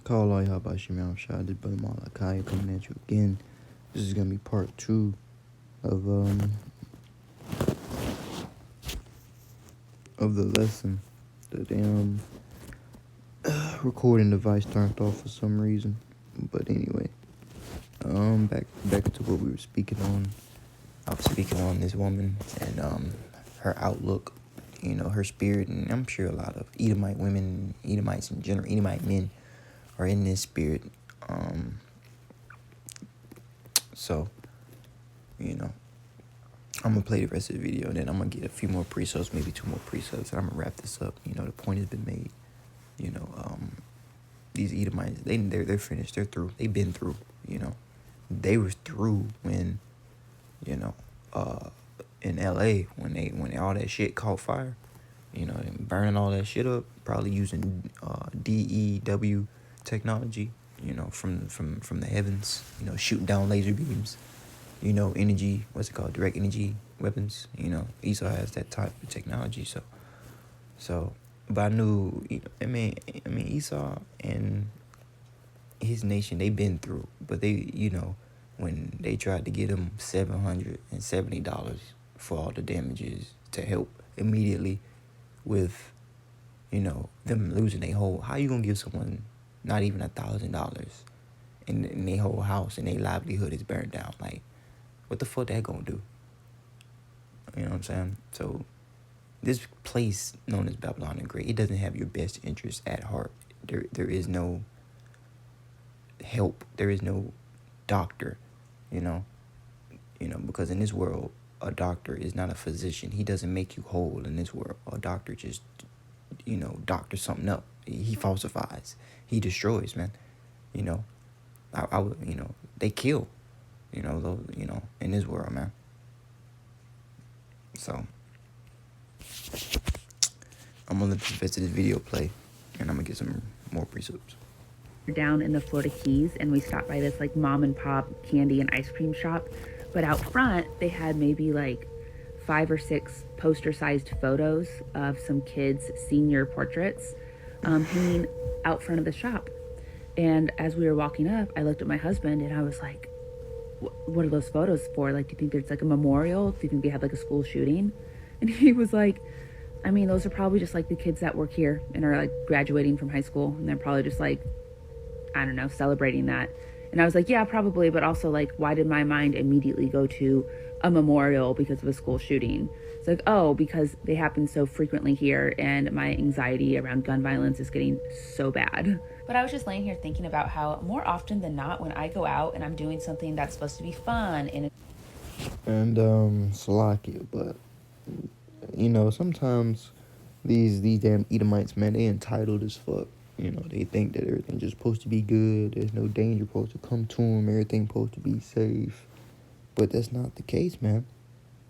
Call all Yahawashi, man. I'm shy. This brother Malachi coming at you again. This is gonna be part 2 of the lesson. The damn recording device turned off for some reason. But anyway, back to what we were speaking on. I was speaking on this woman and her outlook, her spirit, and I'm sure a lot of Edomite women, Edomites in general, Edomite men are in this spirit. So, I'm going to play the rest of the video, and then I'm going to get a few more precepts, maybe 2 more precepts, and I'm going to wrap this up. The point has been made. These Edomites, they're finished. They're through. They've been through, They were through when, in L.A., when all that shit caught fire, and burning all that shit up, probably using DEW technology, from the heavens, shooting down laser beams, energy, direct energy weapons. Esau has that type of technology. So, but I knew, Esau and his nation, they've been through, but they, when they tried to get him $770 for all the damages to help immediately with, them losing their whole, how you gonna give someone not even $1,000 and their whole house and their livelihood is burned down? Like, what the fuck that gonna do? You know what I'm saying? So this place known as Babylon the Great, it doesn't have your best interest at heart. There is no help. There is no doctor, because in this world, a doctor is not a physician. He doesn't make you whole in this world. A doctor just, doctors something up. He falsifies. He destroys, man. I would, they kill, those, in this world, man. So I'm gonna let the rest of this video play, and I'm gonna get some more precepts. Down in the Florida Keys, and we stopped by this like mom and pop candy and ice cream shop, but out front they had maybe like 5 or 6 poster-sized photos of some kids' senior portraits hanging out front of the shop. And as we were walking up, I looked at my husband and I was like, what are those photos for? Like, do you think there's like a memorial? Do you think they had like a school shooting? And he was like, those are probably just like the kids that work here and are like graduating from high school, and they're probably just like, I don't know, celebrating that. And I was like, yeah, probably, but also like, why did my mind immediately go to a memorial because of a school shooting? It's like, oh, because they happen so frequently here, and my anxiety around gun violence is getting so bad. But I was just laying here thinking about how more often than not, when I go out and I'm doing something that's supposed to be fun and Salakia, but sometimes these damn Edomites, man, they entitled as fuck. They think that everything's just supposed to be good. There's no danger supposed to come to them. Everything's supposed to be safe. But that's not the case, man.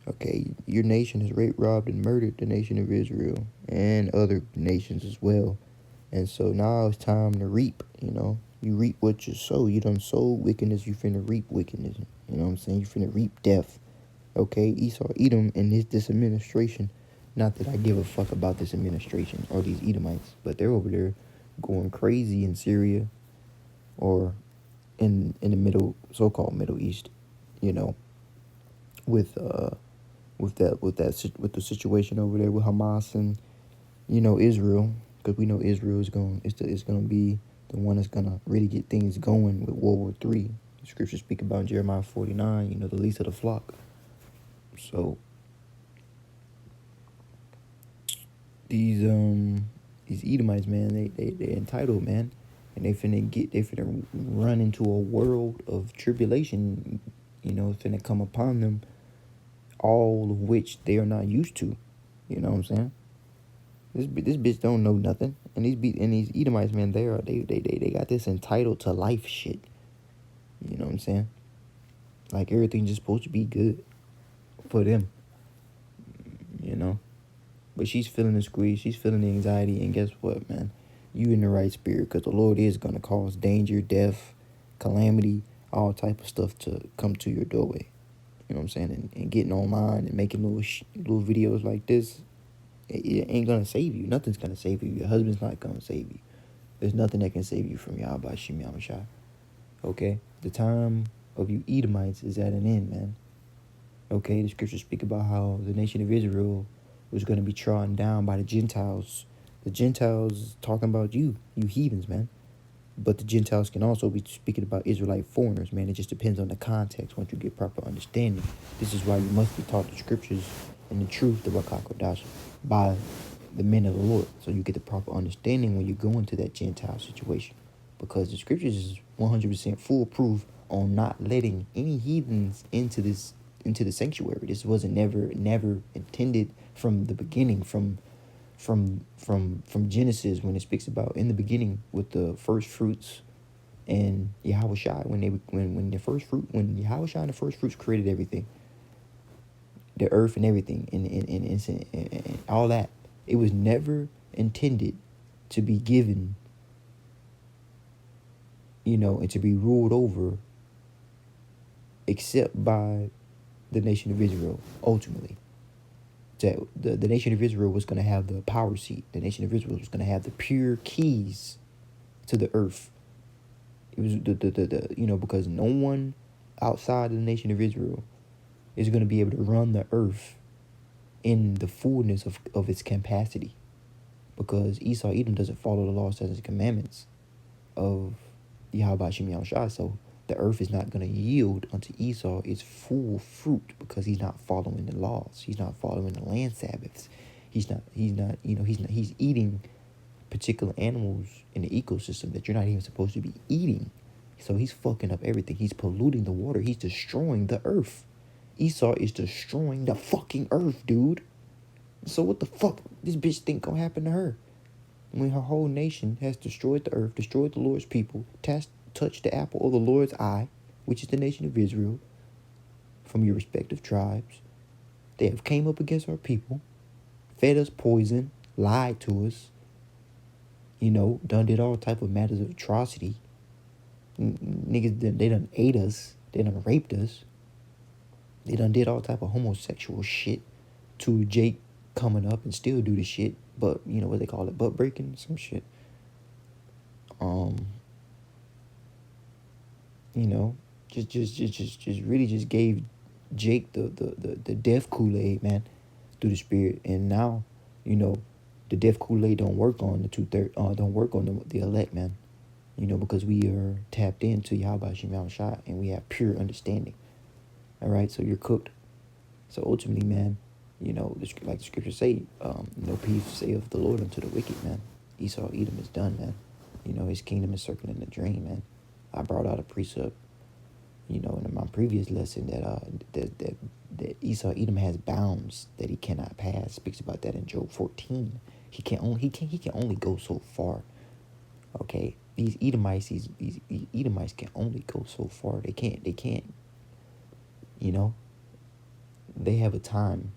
Okay, your nation has raped, robbed, and murdered the nation of Israel and other nations as well. And so now it's time to reap, You reap what you sow. You done sow wickedness, you finna reap wickedness. You know what I'm saying? You finna reap death. Okay, Esau, Edom, and this administration. Not that I give a fuck about this administration or these Edomites, but they're over there going crazy in Syria or in the so-called Middle East, with the situation over there with Hamas and Israel, because we know Israel is going to be the one that's gonna really get things going with World War III. The scriptures speak about in Jeremiah 49, the least of the flock. So these Edomites, man, they entitled, man, and they finna run into a world of tribulation, finna come upon them, all of which they are not used to. You know what I'm saying? This bitch don't know nothing, and these Edomites, man, they got this entitled to life shit. You know what I'm saying? Like everything's just supposed to be good for them. But she's feeling the squeeze, she's feeling the anxiety, and guess what, man? You in the right spirit, because the Lord is going to cause danger, death, calamity, all type of stuff to come to your doorway. You know what I'm saying? And getting online and making little videos like this, it ain't going to save you. Nothing's going to save you. Your husband's not going to save you. There's nothing that can save you from Yahawashi. Okay? The time of you Edomites is at an end, man. Okay? The scriptures speak about how the nation of Israel was going to be trodden down by the Gentiles. The Gentiles talking about you heathens, man. But the Gentiles can also be speaking about Israelite foreigners, man. It just depends on the context once you get proper understanding. This is why you must be taught the scriptures and the truth, the Wakakodash, by the men of the Lord. So you get the proper understanding when you go into that Gentile situation. Because the scriptures is 100% foolproof on not letting any heathens into the sanctuary. This wasn't never intended from the beginning, from Genesis, when it speaks about in the beginning with the first fruits and Yahawashi, when Yahawashi and the first fruits created everything, the earth and everything and all that, it was never intended to be given, and to be ruled over except by the nation of Israel ultimately. That the nation of Israel was going to have the power seat. The nation of Israel was going to have the pure keys to the earth. It was because no one outside of the nation of Israel is going to be able to run the earth in the fullness of its capacity, because Esau, Edom doesn't follow the laws, statutes, and commandments of Yahawashi. So the earth is not going to yield unto Esau its full fruit because he's not following the laws. He's not following the land Sabbaths. He's eating particular animals in the ecosystem that you're not even supposed to be eating. So he's fucking up everything. He's polluting the water. He's destroying the earth. Esau is destroying the fucking earth, dude. So what the fuck this bitch think gonna happen to her when her whole nation has destroyed the earth, destroyed the Lord's people, touched the apple of the Lord's eye, which is the nation of Israel, from your respective tribes? They have came up against our people, fed us poison, lied to us, done did all type of matters of atrocity. Niggas, they done ate us, they done raped us, they done did all type of homosexual shit to Jake coming up and still do the shit, but what they call it, butt breaking, some shit. Just really just gave Jake the death Kool-Aid, man, through the spirit. And now, the death Kool-Aid don't work on don't work on the elect, man. Because we are tapped into Yahawashi and we have pure understanding. All right, so you're cooked. So ultimately, man, like the scriptures say, no peace saith the Lord unto the wicked, man. Esau, Edom is done, man. His kingdom is circling the drain, man. I brought out a precept, in my previous lesson that Esau, Edom has bounds that he cannot pass. Speaks about that in Job 14. He can only go so far. Okay, these Edomites can only go so far. They can't. They have a time,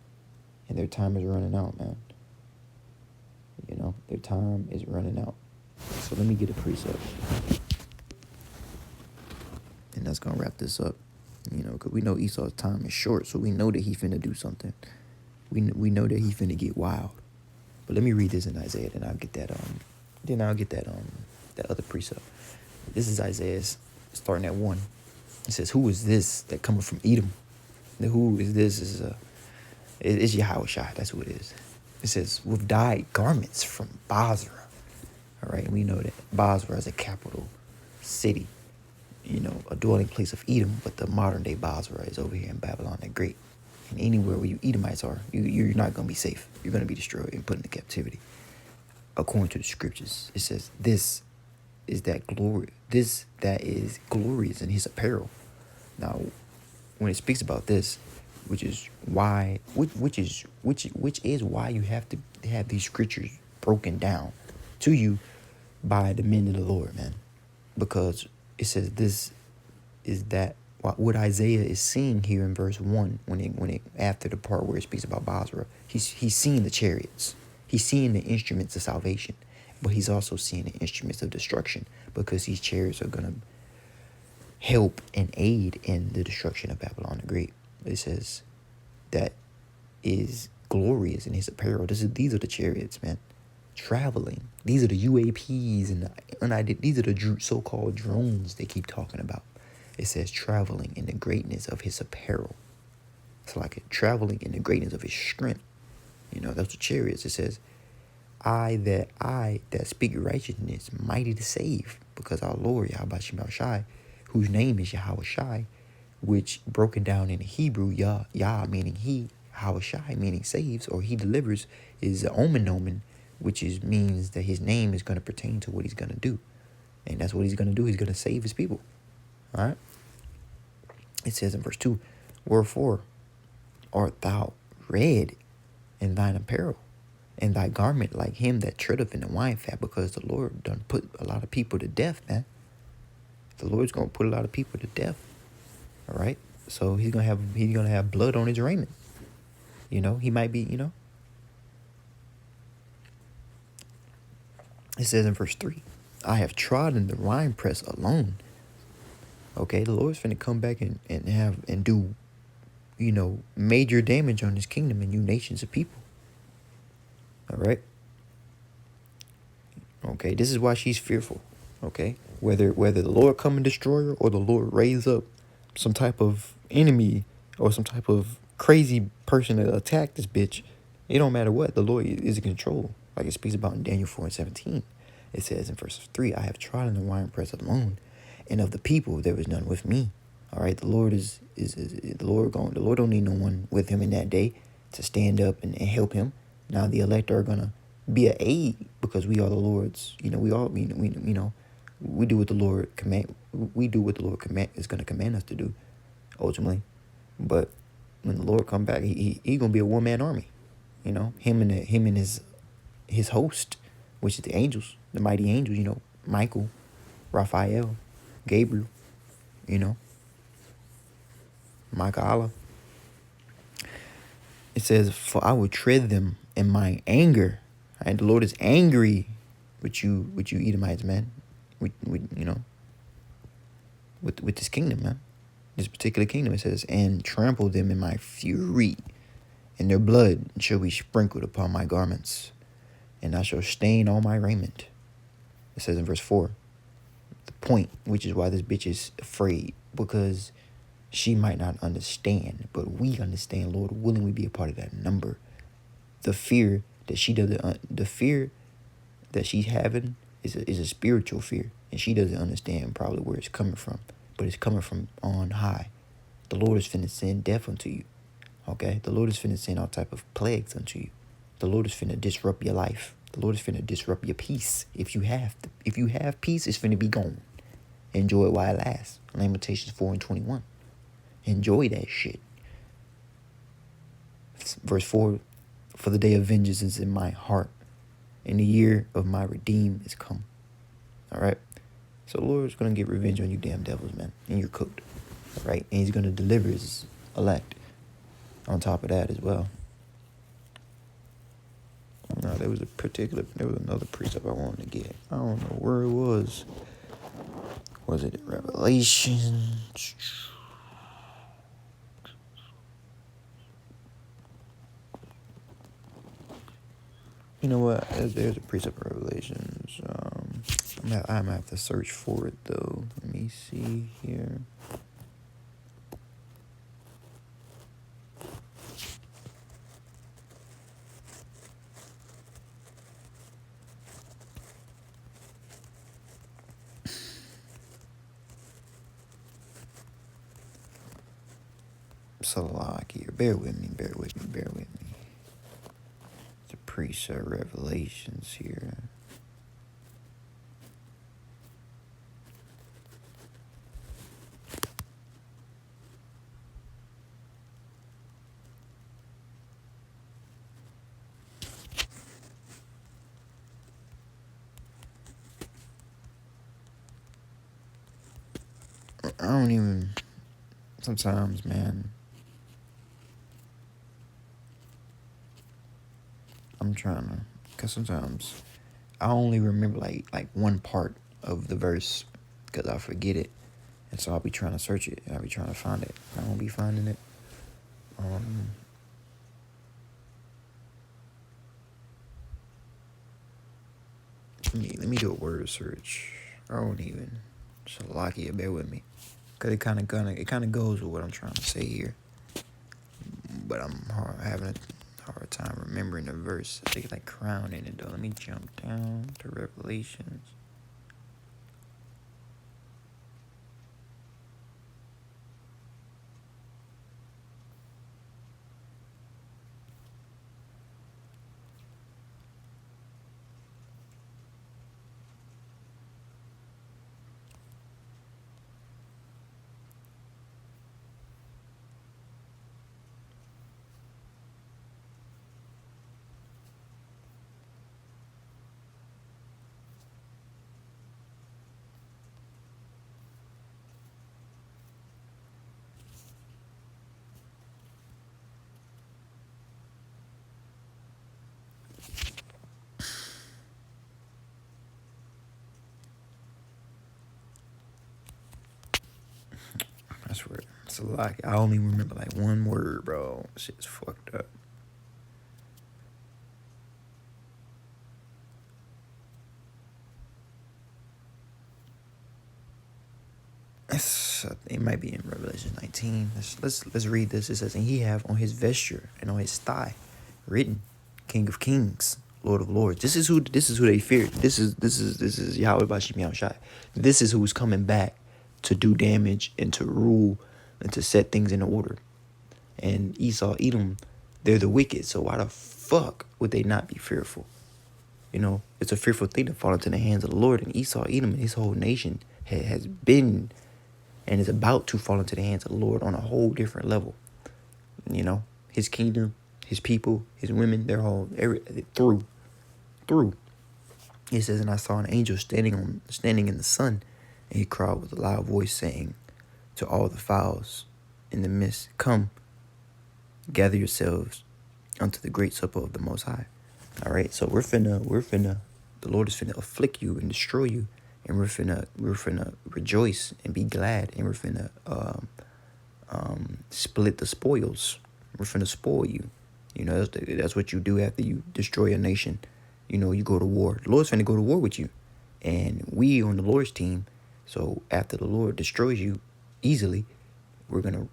and their time is running out, man. Their time is running out. So let me get a precept. And that's going to wrap this up, because we know Esau's time is short, so we know that he finna do something. We know that he finna get wild. But let me read this in Isaiah, then I'll get that that other precept. This is Isaiah starting at 1. It says, "Who is this that cometh from Edom?" The who is this is it's Yahawashi. That's who it is. It says, "With dyed garments from Basra." All right, and we know that Basra is a capital city, a dwelling place of Edom, but the modern day Basra is over here in Babylon the Great. And anywhere where you Edomites are, you're not going to be safe. You're going to be destroyed and put into captivity. According to the scriptures, it says, "This is that glory. This that is glorious in his apparel." Now, when it speaks about this, which is why you have to have these scriptures broken down to you by the men of the Lord, man, because it says this is that what Isaiah is seeing here in verse 1, when it after the part where it speaks about Basra, he's seeing the chariots, he's seeing the instruments of salvation, but he's also seeing the instruments of destruction, because these chariots are gonna help and aid in the destruction of Babylon the Great. It says that is glorious in his apparel. These are the chariots, man. traveling. These are the UAPs and these are the so-called drones they keep talking about. It says traveling in the greatness of his apparel. It's like traveling in the greatness of his strength. You know, that's what chariots. It says, I that speak righteousness, mighty to save, because our Lord Yahawashi, whose name is Yahawashi, which broken down in Hebrew, Yah meaning he, Yahawashi meaning saves, or he delivers, is the omen, which means that his name is going to pertain to what he's going to do. And that's what he's going to do. He's going to save his people. All right? It says in verse 2, wherefore art thou red in thine apparel, and thy garment like him that treadeth in the wine fat, because the Lord done put a lot of people to death, man. The Lord's going to put a lot of people to death. All right? So he's going to have blood on his raiment. You know, he might be, you know. It says in verse 3, I have trodden the winepress alone. Okay, the Lord's finna come back and do, you know, major damage on his kingdom and you nations of people. All right? Okay, this is why she's fearful. Okay? Whether the Lord come and destroy her, or the Lord raise up some type of enemy or some type of crazy person that attack this bitch, it don't matter what. The Lord is in control. Like it speaks about in Daniel 4:17. It says in verse 3, I have trodden the winepress alone, and of the people there is none with me. All right, the Lord is the Lord going. The Lord don't need no one with him in that day to stand up and help him. Now the elect are gonna be an aid, because we are the Lord's. You know, we you know, we do what the Lord command. We do what the Lord is gonna command us to do, ultimately. But when the Lord come back, he gonna be a one-man army. You know, him and his host, which is the angels, the mighty angels. You know, Michael, Raphael, Gabriel. You know, Michael Allah. It says, for I will tread them in my anger. And the Lord is angry with you Edomites, man. With you know, with this kingdom, man. This particular kingdom, it says, and trample them in my fury, and their blood shall be sprinkled upon my garments, and I shall stain all my raiment. It says in verse 4, the point, which is why this bitch is afraid, because she might not understand, but we understand. Lord willing, we be a part of that number. The fear that she doesn't, the fear that she's having is a spiritual fear, and she doesn't understand probably where it's coming from, but it's coming from on high. The Lord is finna send death unto you. Okay, the Lord is finna send all type of plagues unto you. The Lord is finna disrupt your life. The Lord is finna disrupt your peace. If you have peace, it's finna be gone. Enjoy it while it lasts. Lamentations 4:21. Enjoy that shit. Verse 4, for the day of vengeance is in my heart, and the year of my redeem is come. All right? So the Lord's going to get revenge on you damn devils, man. And you're cooked. All right? And he's going to deliver his elect on top of that as well. Now, there was another precept I wanted to get. I don't know where it was. Was it Revelation? You know what? There's a precept of Revelations. I'm gonna have to search for it though. Let me see here. Salaki, bear with me. The precept Revelations here. I don't even. Sometimes, man. I'm trying to, cause sometimes I only remember like one part of the verse, cause I forget it, and so I'll be trying to search it. I'll be trying to find it. I won't be finding it. Let me do a word search. I don't even. Shalakia, bear with me. Because it kind of goes with what I'm trying to say here. But I'm having a hard time remembering the verse. I think it's like crown in it, though. Let me jump down to Revelations. I swear. It's a lot. I only remember like one word, bro. Shit's fucked up. It might be in Revelation 19. Let's read this. It says, and he have on his vesture and on his thigh written, King of Kings, Lord of Lords. This is who they feared. This is Yahawashi. This is who's coming back to do damage and to rule and to set things in order. And Esau, Edom, they're the wicked. So why the fuck would they not be fearful? You know, it's a fearful thing to fall into the hands of the Lord. And Esau, Edom, and his whole nation has been and is about to fall into the hands of the Lord on a whole different level. You know, his kingdom, his people, his women, they're all through. It says, and I saw an angel standing in the sun, and he cried with a loud voice, saying to all the fowls in the midst, come, gather yourselves unto the great supper of the Most High. All right, so the Lord is finna afflict you and destroy you, and we're finna rejoice and be glad, and we're finna split the spoils. We're finna spoil you. You know, that's what you do after you destroy a nation. You know, you go to war. The Lord's finna go to war with you, and we on the Lord's team. So after the Lord destroys you easily, we're gonna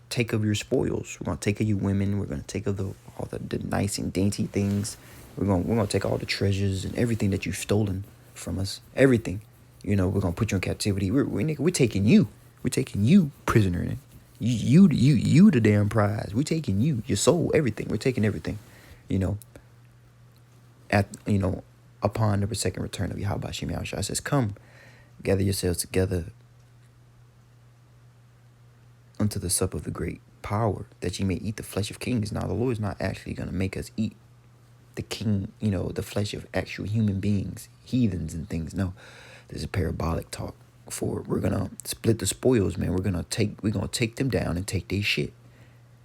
take of your spoils. We're gonna take of you women. We're gonna take of all the nice and dainty things. We're gonna take all the treasures and everything that you've stolen from us. Everything. You know, we're gonna put you in captivity. We're taking you. We're taking you prisoner. You the damn prize. We're taking you, your soul, everything. We're taking everything. You know. Upon the second return of Yahawashi, it says, come, gather yourselves together unto the supper of the great power, that ye may eat the flesh of kings. Now, the Lord is not actually going to make us eat the king, the flesh of actual human beings, heathens and things. No, this is parabolic talk for we're going to split the spoils, man. We're going to take them down and take their shit.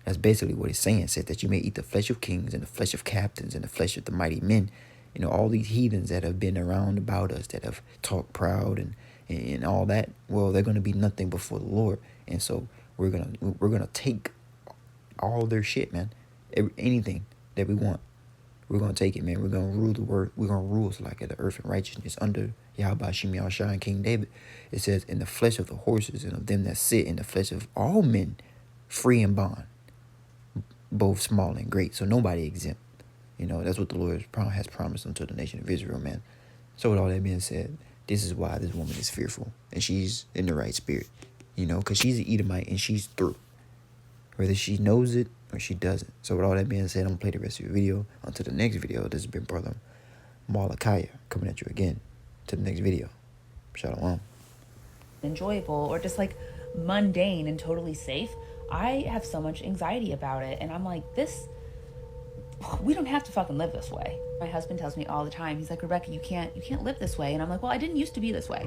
That's basically what it's saying. It said that you may eat the flesh of kings and the flesh of captains and the flesh of the mighty men. You know, all these heathens that have been around about us, that have talked proud and all that. Well, they're going to be nothing before the Lord. And so we're gonna take all their shit, man. Anything that we want, we're gonna take it, man. We're gonna rule the world. We're gonna rule like the earth in righteousness under Yahawashi and King David. It says, in the flesh of the horses and of them that sit, in the flesh of all men, free and bond, both small and great. So nobody exempt. You know, that's what the Lord has promised unto the nation of Israel, man. So with all that being said, this is why this woman is fearful, and she's in the right spirit. You know, because she's an Edomite and she's through. Whether she knows it or she doesn't. So with all that being said, I'm going to play the rest of the video. Until the next video, this has been Brother Malachiah coming at you again. To the next video. Shalom. Enjoyable or just like mundane and totally safe. I have so much anxiety about it. And I'm like, we don't have to fucking live this way. My husband tells me all the time, he's like, Rebecca, you can't live this way. And I'm like, well, I didn't used to be this way.